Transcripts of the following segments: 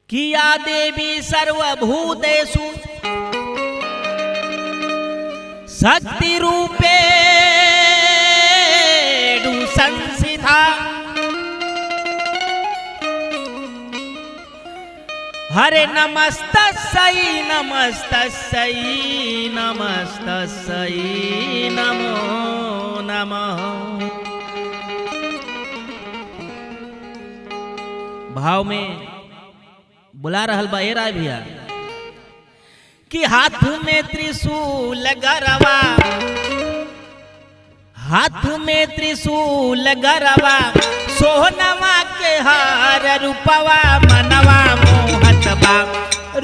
किया देवी सर्वभूतेषु शक्ति रूपेण संस्थिता। हरे नमस्तस्यै नमस्तस्यै नमस्तस्यै नमो नमः। भाव में बुला रहल बा राय भैया कि हाथ में त्रिशूल गरवा, हाथ में त्रिशूल गरवा, सोहनवा के हार रूपवा मनवा मोहत बा,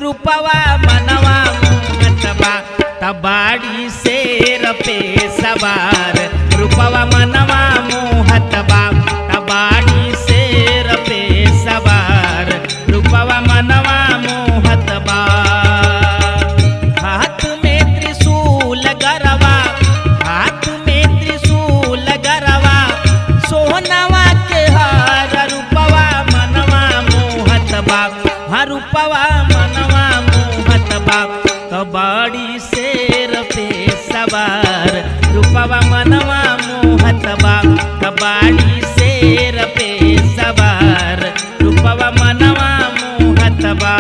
रूपवा मनवा मोहत बा। तबाड़ी शेर पे सवार रूपवा मनवा मोहत बा, तबाड़ी शेर पे सवार रूपवा मनवा मोहत बा। हाथ में त्रिशूल गरवा, हाथ में त्रिशूल गरवा, सोहनवा के हार रूपवा मनवा मोहत बा, हर रूपवा मनवा मोहत बा। तबाड़ी शेर पे सवार रूपवा मनवा मोहत बा, तबाड़ी शेर पे सवार रूपवा मनवा मोहत बा।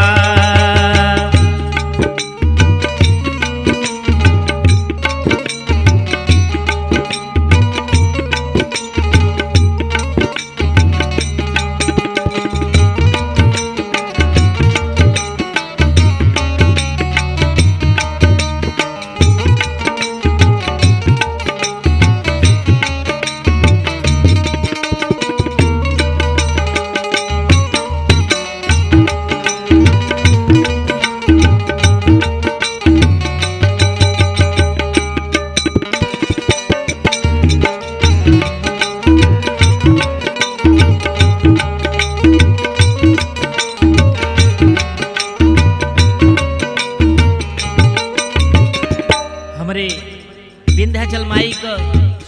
विंध्याचल माई का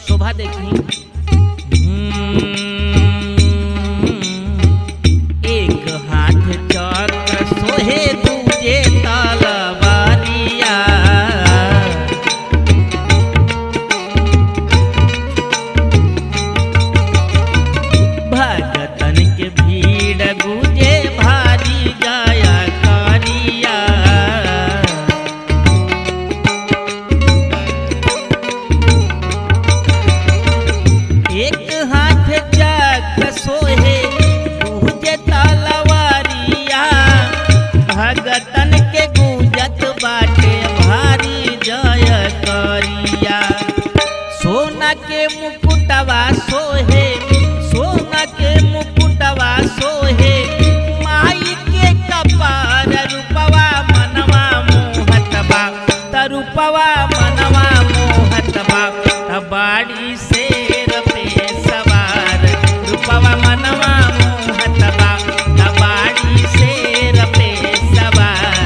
शोभा देखी। एक हाथ चक्र सोहे दूजे तलवारिया, भगतन के भीड़ गुजे भारी गाया कारिया। एक हाथ चक्र सोहे दूजे तलवारिया, भगतन के गुजत बाटे भारी जय करिया। सोना के मुकुटवा सोहे, सोना के मुकुटवा सोहे, माई के कपार रूपवा मनवा मोहत बा, तरूपवा मनवा मोहत बा। तबाड़ी शेर पे सवार रूपवा मनवा मोहत बा, तबाड़ी शेर पे सवार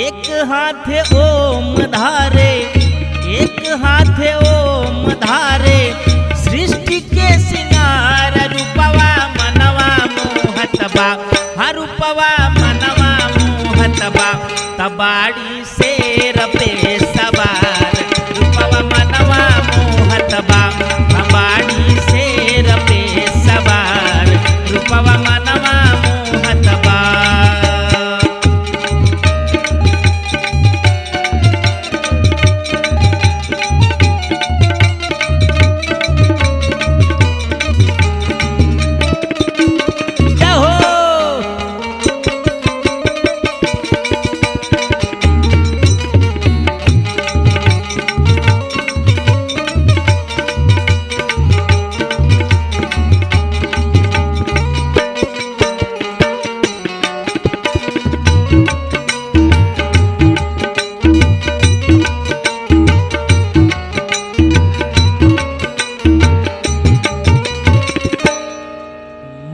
एक हाथे ओम धारे, एक हाथे ओम धारे, सृष्टि के सिंगार रूपवा मनवा मोहतबा, हर रूपवा मनवा मोहतबा, तबाड़ी शेर पे सवार रूपवा मनवा मोहतबा, तबाड़ी शेर पे सवार रूपवा मनवा मोहतबा।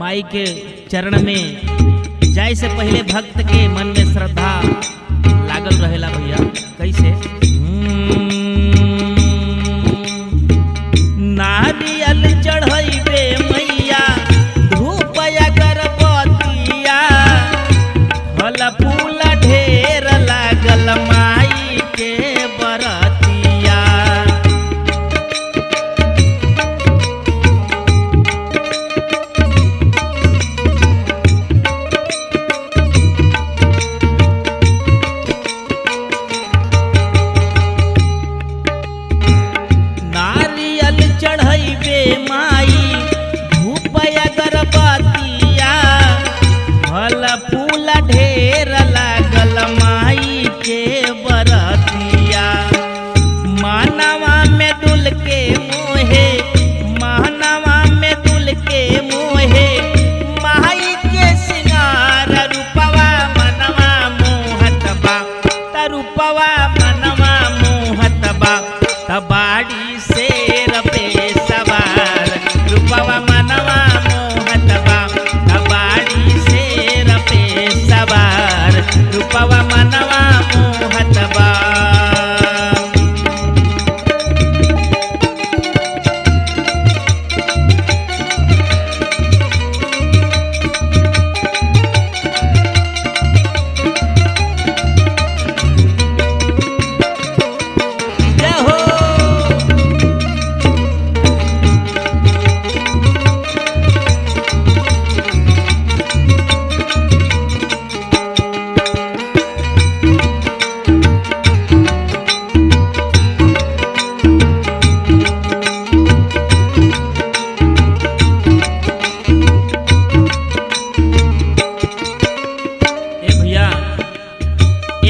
माई के चरण में जाए से पहले भक्त के मन में श्रद्धा लागल रहेला भैया। कैसे? नारियल चढ़ैबे मैया, धूप अगरबत्तिया, फल फूल ढेर लागल माई के बरतिया। चढ़ैबे माई, धूप अगरबत्तिया, फल फूल ढेर लागल माई के बरतिया। मानवा में दुल के मोहे, मानवा में दुल के मोहे, माई के सिंगार रूपवा मनवा मोहतबा, रूपवा मनवा मोहतबा, तबाड़ी शेर पे सवार रूपवा मनवा मोहतबा, तबाड़ी शेर पे सवार रूपवा मनवा मोहतबा।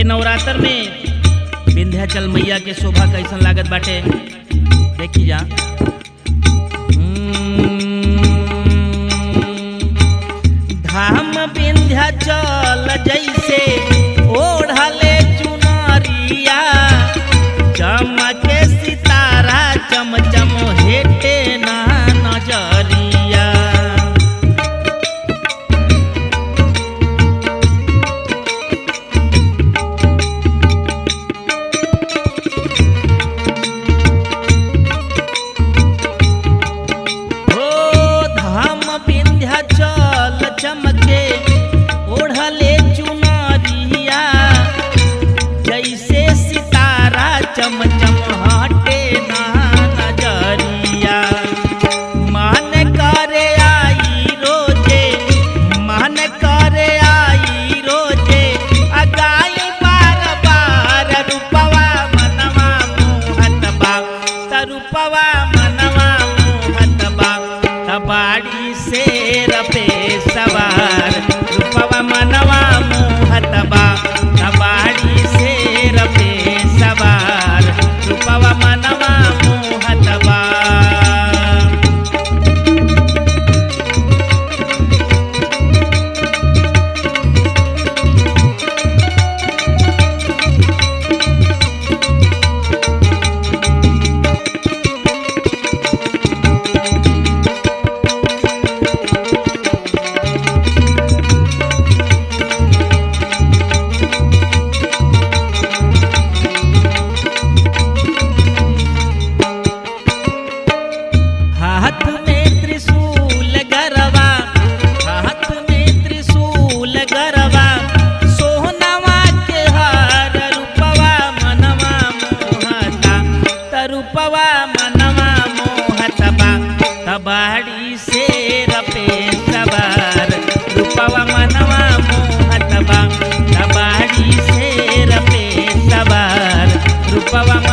नवरात्र में विंध्याचल मैया के शोभा कैसन लागत बाटे, देखी जा। धाम विंध्याचल जैसे ओढ़ले चुनरिया, चमके सितारा चमचम हेटे ना नजरिया। रूपवा